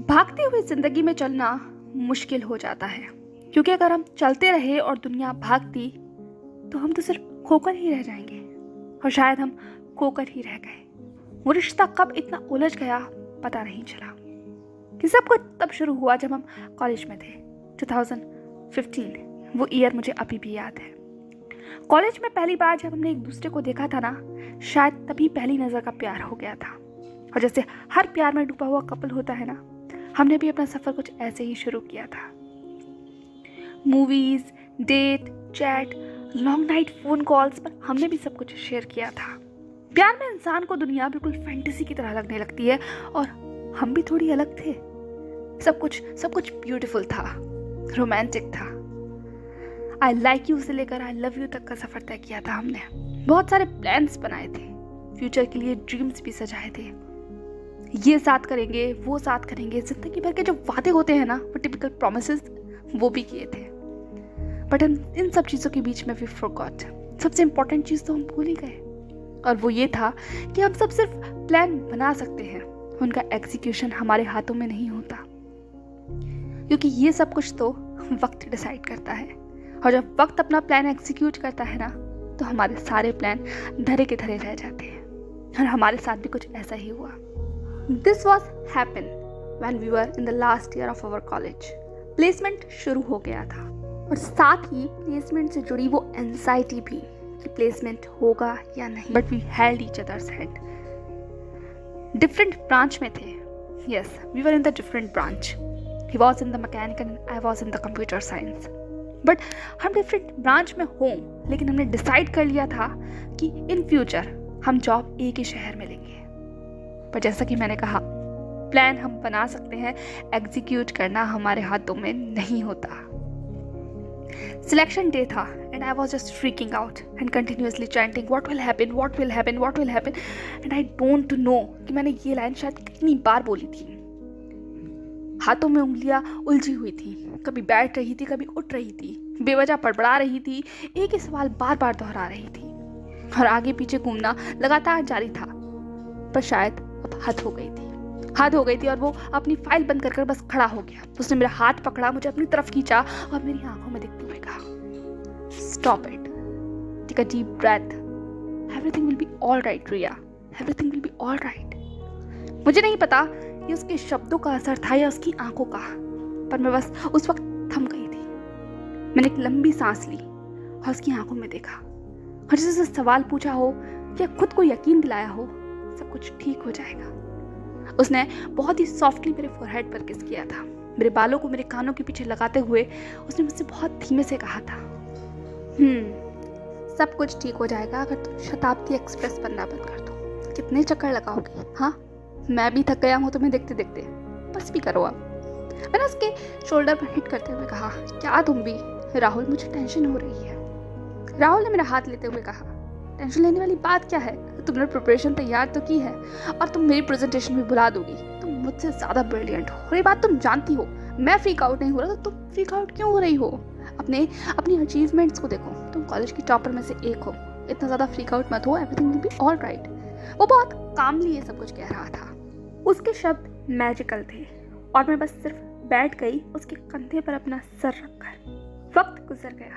भागती हुई जिंदगी में चलना मुश्किल हो जाता है, क्योंकि अगर हम चलते रहे और दुनिया भागती तो हम तो सिर्फ खोकर ही रह जाएंगे। और शायद हम खोकर ही रह गए। वो रिश्ता कब इतना उलझ गया पता नहीं चला। कि सब कुछ तब शुरू हुआ जब हम कॉलेज में थे। 2015, वो ईयर मुझे अभी भी याद है। कॉलेज में पहली बार जब हमने एक दूसरे को देखा था ना, शायद तभी पहली नज़र का प्यार हो गया था। और जैसे हर प्यार में डूबा हुआ कपल होता है ना, हमने भी अपना सफ़र कुछ ऐसे ही शुरू किया था। Movies, date, chat, long night phone calls पर हमने भी सब कुछ शेयर किया था। प्यार में इंसान को दुनिया बिल्कुल फैंटेसी की तरह लगने लगती है, और हम भी थोड़ी अलग थे। सब कुछ ब्यूटीफुल था, रोमांटिक था। आई लाइक यू से लेकर आई लव यू तक का सफ़र तय किया था हमने। बहुत सारे प्लान्स बनाए थे, फ्यूचर के लिए ड्रीम्स भी सजाए थे। ये साथ करेंगे, वो साथ करेंगे, जिंदगी भर के जो वादे होते हैं ना, वो टिपिकल प्रॉमिसेस, वो भी किए थे। बट इन सब चीज़ों के बीच में वी फॉरगॉट सबसे इम्पोर्टेंट चीज़ तो हम भूल ही गए। और वो ये था कि हम सब सिर्फ प्लान बना सकते हैं, उनका एग्जीक्यूशन हमारे हाथों में नहीं होता। क्योंकि ये सब कुछ तो वक्त डिसाइड करता है। और जब वक्त अपना प्लान एग्जीक्यूट करता है ना, तो हमारे सारे प्लान धरे के धरे रह जाते हैं। और हमारे साथ भी कुछ ऐसा ही हुआ। This was happen when we were in the last year of our college. Placement शुरू हो गया था, और साथ ही प्लेसमेंट से जुड़ी वो एंजाइटी भी कि प्लेसमेंट होगा या नहीं। But we held each others hand. Different branch में थे। Yes, we were in the different branch. He was in the mechanical and I was in the computer science. But हम डिफरेंट ब्रांच में हों, लेकिन हमने डिसाइड कर लिया था कि इन फ्यूचर हम जॉब एक ही शहर में लेंगे। पर जैसा कि मैंने कहा, प्लान हम बना सकते हैं, एग्जीक्यूट करना हमारे हाथों में नहीं होता। सिलेक्शन डे था and I was just freaking out and continuously chanting what will happen, what will happen, what will happen. And I don't know कि मैंने ये लाइन शायद कितनी बार बोली थी। हाथों में उंगलियां उलझी हुई थी, कभी बैठ रही थी, कभी उठ रही थी, बेवजह बड़बड़ा रही थी, एक ही सवाल बार बार दोहरा रही थी, और आगे पीछे घूमना लगातार जारी था। पर शायद अब हद हो गई थी और वो अपनी फाइल बंद कर बस खड़ा हो गया। उसने मेरा हाथ पकड़ा, मुझे अपनी तरफ खींचा और मेरी आंखों में देखते हुए कहा, stop it, take a deep breath, everything will be all right Riya, everything will be all right. मुझे नहीं पता ये उसके शब्दों का असर था या उसकी आंखों का, पर मैं बस उस वक्त थम गई थी। मैंने एक लंबी सांस ली और उसकी आंखों में देखा, और जैसे सवाल पूछा हो या खुद को यकीन दिलाया हो सब कुछ ठीक हो जाएगा। उसने बहुत ही सॉफ्टली मेरे फोरहेड पर किस किया था। मेरे बालों को मेरे कानों के पीछे लगाते हुए उसने मुझसे बहुत धीमे से कहा था, सब कुछ ठीक हो जाएगा अगर तुम शताब्दी एक्सप्रेस बनना बंद कर दो। कितने चक्कर लगाओगी? हाँ, मैं भी थक गया हूँ तुम्हें देखते देखते, बस भी करो अब। मैंने उसके शोल्डर पर हिट करते हुए कहा, क्या तुम भी? राहुल, मुझे टेंशन हो रही है। राहुल ने मेरा हाथ लेते हुए कहा, टेंशन लेने वाली बात क्या है? तुमने प्रिपरेशन तैयार तो की है, और तुम मेरी प्रेजेंटेशन भी बुला दोगी। तुम मुझसे ज़्यादा ब्रिलियंट हो, और ये बात तुम जानती हो। मैं फ्रीक आउट नहीं हो रहा, तो तुम फ्रीक आउट क्यों हो रही हो? अपनी अचीवमेंट्स को देखो, तुम कॉलेज की टॉपर में से एक हो। इतना ज़्यादा फ्रीक आउट मत हो, everything will be all right. वो बहुत कामली ये सब कुछ कह रहा था। उसके शब्द मैजिकल थे, और मैं बस सिर्फ बैठ गई उसके कंधे पर अपना सर रखकर। वक्त गुजर गया,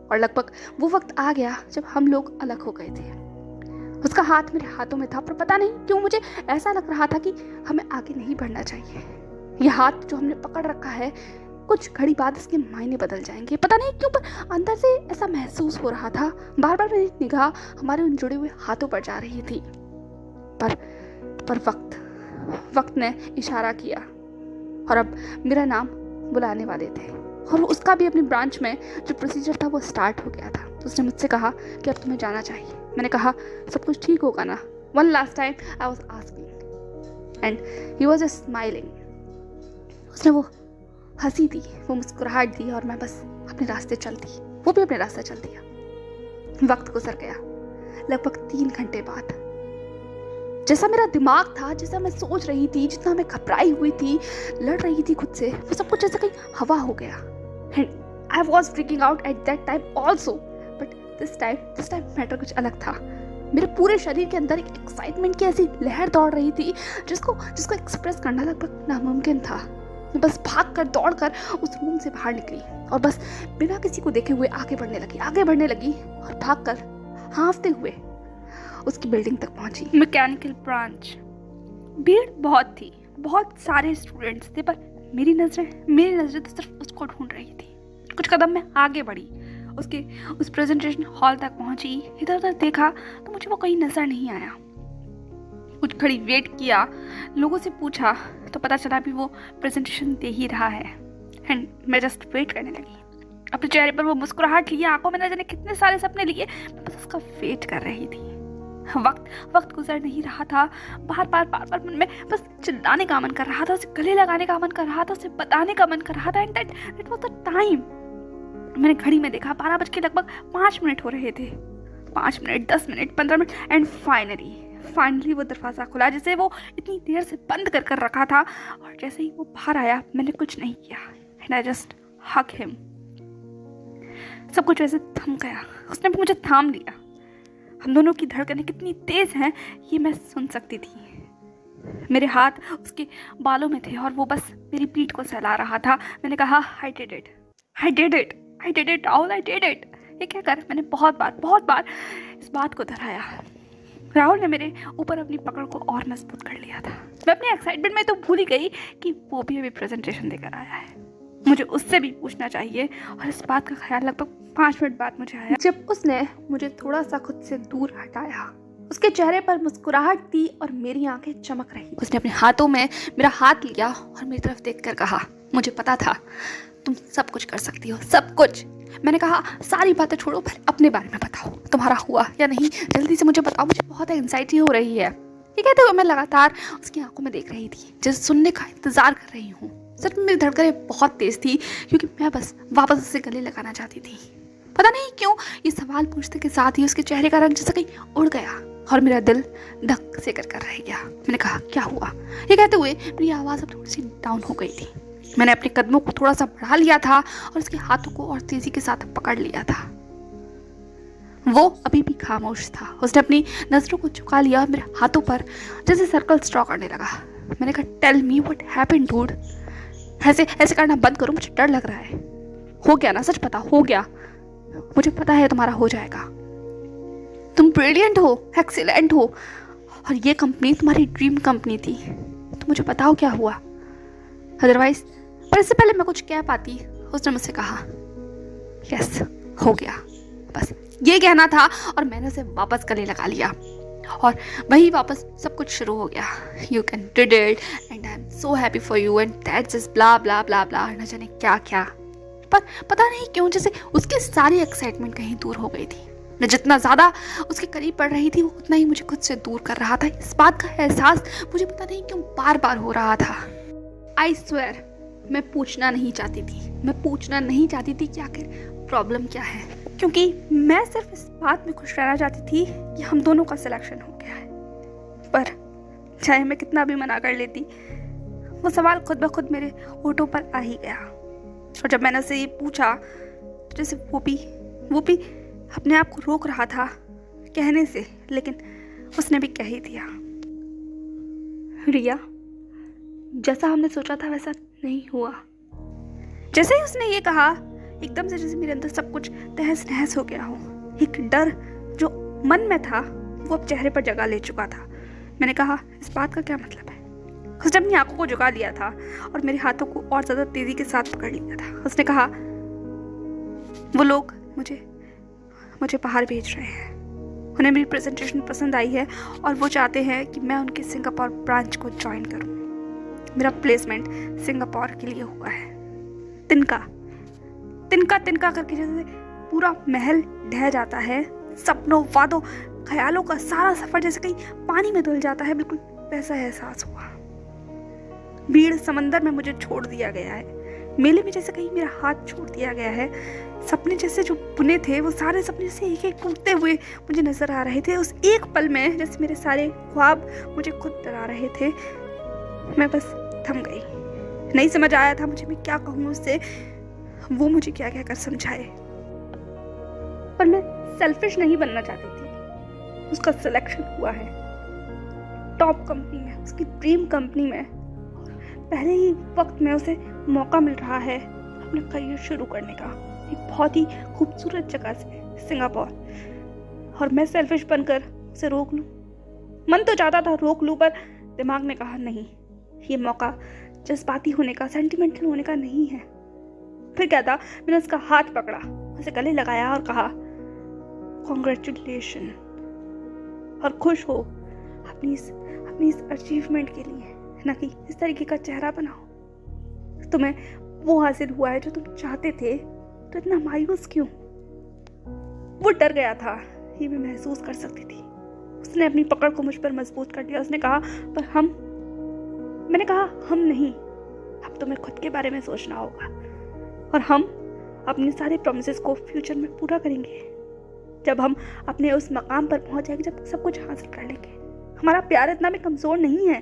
और लगभग वो वक्त आ गया जब हम लोग अलग हो गए थे। उसका हाथ मेरे हाथों में था, पर पता नहीं क्यों मुझे ऐसा लग रहा था कि हमें आगे नहीं बढ़ना चाहिए। यह हाथ जो हमने पकड़ रखा है, कुछ घड़ी बाद इसके मायने बदल जाएंगे। पता नहीं क्यों, पर अंदर से ऐसा महसूस हो रहा था। बार बार मेरी निगाह हमारे उन जुड़े हुए हाथों पर जा रही थी। पर वक्त ने इशारा किया, और अब मेरा नाम बुलाने वाले थे। और उसका भी अपनी ब्रांच में जो प्रोसीजर था वो स्टार्ट हो गया था। तो उसने मुझसे कहा कि अब तुम्हें जाना चाहिए। मैंने कहा, सब कुछ ठीक होगा ना? One last time I was asking and he was just smiling. उसने वो हंसी दी, वो मुस्कुराहट दी, और मैं बस अपने रास्ते चल दी। वो भी अपने रास्ते चल दिया। वक्त गुजर गया। लगभग 3 घंटे बाद जैसा मेरा दिमाग था, जैसा मैं सोच रही थी, जितना मैं घबराई हुई थी, लड़ रही थी खुद से, वो सब कुछ जैसे कहीं हवा हो गया। And I was freaking out at that time also, but this time matter कुछ अलग था। मेरे पूरे शरीर के अंदर एक एक्साइटमेंट की ऐसी लहर दौड़ रही थी जिसको एक्सप्रेस करना लगभग नामुमकिन था। मैं बस भागकर दौड़कर उस रूम से बाहर निकली और बस बिना किसी को देखे हुए आगे बढ़ने लगी और भागकर हाँफते हुए उसकी बिल्डिंग तक पहुंची। Mechanical branch. भीड़ बहुत थी, बहुत सारे स्टूडेंट्स थे, पर मेरी नजरें तो सिर्फ उसको ढूंढ रही थी। कुछ कदम मैं आगे बढ़ी, उस प्रेजेंटेशन हॉल तक पहुंची। इधर उधर देखा तो मुझे वो कहीं नजर नहीं आया। कुछ घड़ी वेट किया, लोगों से पूछा तो पता चला भी वो प्रेजेंटेशन दे ही रहा है। एंड मैं जस्ट वेट करने लगी। अपने चेहरे पर वो मुस्कुराहट लिए, आंखों में न जाने कितने सारे सपने लिए, मैं बस उसका वेट कर रही थी। वक्त गुजर नहीं रहा था। बार बार मन में बस चिल्लाने का मन कर रहा था, उसे गले लगाने का मन कर रहा था, उसे बताने का मन कर रहा था। And that was the time. मैंने घड़ी में देखा, 12 बज के लगभग 5 मिनट हो रहे थे। 5 minute, 10 minute, 15 minute, and finally वो दरवाज़ा खुला जिसे वो इतनी देर से बंद कर रखा था। और जैसे ही वो बाहर आया, मैंने कुछ नहीं किया, and I just hug him. सब कुछ वैसे थम गया, उसने भी मुझे थाम लिया। हम दोनों की धड़कनें कितनी तेज हैं ये मैं सुन सकती थी। मेरे हाथ उसके बालों में थे और वो बस मेरी पीठ को सहला रहा था। मैंने कहा, I did it, Rahul, I did it। ये कहकर मैंने बहुत बार इस बात को दोहराया। राहुल ने मेरे ऊपर अपनी पकड़ को और मजबूत कर लिया था। मैं अपनी एक्साइटमेंट में तो भूल ही गई कि वो भी अभी प्रेजेंटेशन देकर आया है। मुझे उससे भी पूछना चाहिए, और इस बात का ख्याल लगभग 5 मिनट बाद मुझे आया, जब उसने मुझे थोड़ा सा खुद से दूर हटाया। उसके चेहरे पर मुस्कुराहट थी और मेरी आंखें चमक रही। उसने अपने हाथों में मेरा हाथ लिया और मेरी तरफ देखकर कहा, मुझे पता था तुम सब कुछ कर सकती हो, सब कुछ। मैंने कहा, सारी बातें छोड़ो, पहले अपने बारे में बताओ, तुम्हारा हुआ या नहीं, जल्दी से मुझे बताओ, मुझे बहुत एंजाइटी हो रही है। ये कहते हुए मैं लगातार उसकी आंखों में देख रही थी, जैसे सुनने का इंतजार कर रही हूँ। सच में मेरी धड़कनें बहुत तेज थी, क्योंकि मैं बस वापस उससे गले लगाना चाहती थी। पता नहीं क्यों ये सवाल पूछते के साथ ही उसके चेहरे का रंग जैसे कहीं उड़ गया और मेरा दिल धक से कर रह गया। मैंने कहा, क्या हुआ? ये कहते हुए मेरी आवाज़ अब थोड़ी सी डाउन हो गई थी। मैंने अपने कदमों को थोड़ा सा बढ़ा लिया था और उसके हाथों को और तेजी के साथ पकड़ लिया था। वो अभी भी खामोश था। उसने अपनी नजरों को झुका लिया मेरे हाथों पर, जैसे सर्कल ड्रॉ करने लगा। मैंने कहा, tell me what happened dude. ऐसे करना बंद करो, मुझे डर लग रहा है। हो गया ना, सच पता हो गया। मुझे पता है तुम्हारा हो जाएगा। तुम ब्रिलियंट हो, एक्सीलेंट हो, और ये कंपनी तुम्हारी ड्रीम कंपनी थी। तो मुझे बताओ क्या हुआ, अदरवाइज। पर इससे पहले मैं कुछ कह पाती, उसने मुझसे कहा, यस, हो गया। बस ये कहना था और मैंने उसे वापस गले लगा लिया और वही वापस सब कुछ शुरू हो गया। You can did it and I am so happy for you and that's just blah blah blah blah, न जाने क्या क्या। पर पता नहीं क्यों जैसे उसकी सारी एक्साइटमेंट कहीं दूर हो गई थी। मैं जितना ज़्यादा उसके करीब पड़ रही थी, वो उतना ही मुझे खुद से दूर कर रहा था। इस बात का एहसास मुझे पता नहीं क्यों बार बार हो रहा था। आई स्वेयर, मैं पूछना नहीं चाहती थी कि आखिर प्रॉब्लम क्या है, क्योंकि मैं सिर्फ इस बात में खुश रहना चाहती थी कि हम दोनों का सिलेक्शन हो गया है। पर चाहे मैं कितना भी मना कर लेती, वो सवाल खुद ब खुद मेरे होठों पर आ ही गया। और जब मैंने उसे ये पूछा तो जैसे वो भी अपने आप को रोक रहा था कहने से, लेकिन उसने भी कह ही दिया। रिया, जैसा हमने सोचा था वैसा नहीं हुआ। जैसे ही उसने ये कहा, एकदम से जैसे मेरे अंदर सब कुछ तहस नहस हो गया हो। एक डर जो मन में था वो अब चेहरे पर जगह ले चुका था। मैंने कहा, इस बात का क्या मतलब है? उसने अपनी आंखों को झुका लिया था और मेरे हाथों को और ज़्यादा तेज़ी के साथ पकड़ लिया था। उसने कहा, वो लोग मुझे बाहर भेज रहे हैं। उन्हें मेरी प्रेजेंटेशन पसंद आई है और वो चाहते हैं कि मैं उनके सिंगापुर ब्रांच को ज्वाइन करूं। मेरा प्लेसमेंट सिंगापुर के लिए हुआ है। तिनका करके जैसे पूरा महल ढह जाता है, सपनों, वादों, ख्यालों का सारा सफर जैसे कहीं पानी में धुल जाता है, बिल्कुल वैसा एहसास हुआ। भीड़ समंदर में मुझे छोड़ दिया गया है। मेले में जैसे कहीं मेरा हाथ छोड़ दिया गया है। सपने जैसे जो बुने थे वो सारे सपने से एक एक टूटते हुए मुझे नजर आ रहे थे। उस एक पल में जैसे मेरे सारे ख्वाब मुझे खुद डरा रहे थे। मैं बस थम गई। नहीं समझ आया था मुझे मैं क्या कहूँ उससे, वो मुझे क्या कहकर समझाए। पर मैं सेल्फिश नहीं बनना चाहती थी। उसका सिलेक्शन हुआ है टॉप कंपनी में, उसकी ड्रीम कंपनी में। पहले ही वक्त में उसे मौका मिल रहा है अपना करियर शुरू करने का एक बहुत ही खूबसूरत जगह से, सिंगापुर। और मैं सेल्फिश बनकर उसे रोक लूं। मन तो चाहता था रोक लूं, पर दिमाग ने कहा नहीं, ये मौका जज्बाती होने का, सेंटिमेंटल होने का नहीं है। फिर क्या था, मैंने उसका हाथ पकड़ा, उसे गले लगाया और कहा कॉन्ग्रेचुलेशन, और खुश हो अपनी इस अचीवमेंट के लिए, ना कि इस तरीके का चेहरा बनाओ। तुम्हें वो हासिल हुआ है जो तुम चाहते थे, तो इतना मायूस क्यों? वो डर गया था, ये मैं महसूस कर सकती थी। उसने अपनी पकड़ को मुझ पर मजबूत कर दिया। उसने कहा पर हम, मैंने कहा हम नहीं, अब तुम्हें खुद के बारे में सोचना होगा, और हम अपने सारे प्रॉमिसेस को फ्यूचर में पूरा करेंगे जब हम अपने उस मकाम पर पहुंच जाएंगे, जब सब कुछ हासिल कर लेंगे। हमारा प्यार इतना भी कमजोर नहीं है।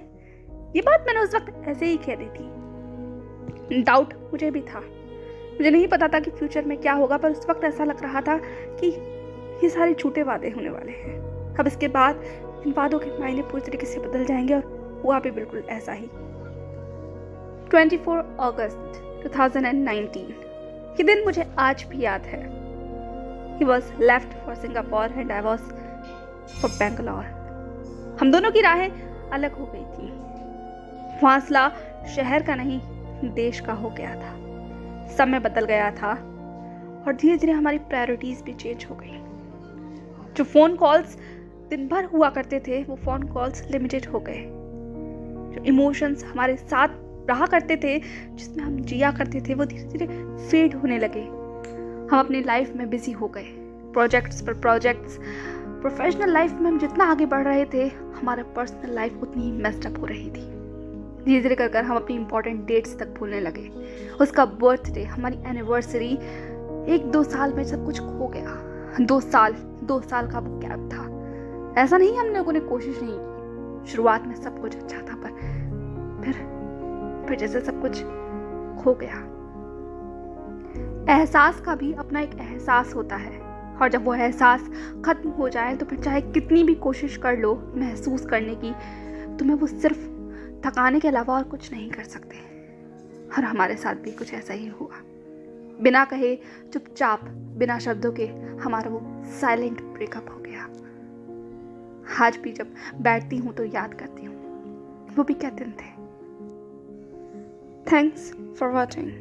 ये बात मैंने उस वक्त ऐसे ही कह दी थी। डाउट मुझे भी था, मुझे नहीं पता था कि फ्यूचर में क्या होगा, पर उस वक्त ऐसा लग रहा था कि ये सारे झूठे वादे होने वाले हैं। अब इसके बाद इन वादों के मायने पूरी तरीके से बदल जाएंगे, और हुआ भी बिल्कुल ऐसा ही। 24 अगस्त 2019, ये दिन मुझे आज भी याद है। He was left for Singapore and I was for Bangalore. हम दोनों की राहें अलग हो गई थी। फासला शहर का नहीं, देश का हो गया था। समय बदल गया था और धीरे धीरे हमारी प्रायोरिटीज भी चेंज हो गई। जो फोन कॉल्स दिन भर हुआ करते थे, वो फोन कॉल्स लिमिटेड हो गए। जो इमोशंस हमारे साथ रहा करते थे, जिसमें हम जिया करते थे, वो धीरे धीरे फेड होने लगे। हम अपनी लाइफ में बिजी हो गए, प्रोजेक्ट्स पर प्रोजेक्ट्स। प्रोफेशनल लाइफ में हम जितना आगे बढ़ रहे थे, हमारा पर्सनल लाइफ उतनी ही मेस्ड अप हो रही थी। धीरे धीरे कर हम अपनी इंपॉर्टेंट डेट्स तक भूलने लगे। उसका बर्थडे, हमारी एनिवर्सरी, 1-2 साल में सब कुछ खो गया। 2 साल का वो गैप था। ऐसा नहीं हम लोगों ने कोशिश नहीं की, शुरुआत में सब कुछ अच्छा था, पर फिर जैसे सब कुछ खो गया। एहसास का भी अपना एक एहसास होता है, और जब वो एहसास खत्म हो जाए तो फिर चाहे कितनी भी कोशिश कर लो महसूस करने की, तुम्हें वो सिर्फ थकाने के अलावा और कुछ नहीं कर सकते। और हमारे साथ भी कुछ ऐसा ही हुआ। बिना कहे, चुपचाप, बिना शब्दों के हमारा वो साइलेंट ब्रेकअप हो गया। आज भी जब बैठती हूँ तो याद करती हूँ, वो भी क्या दिन थे। Thanks for watching.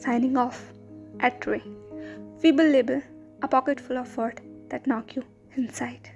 Signing off at 3. Feeble label, a pocket full of words that knock you inside.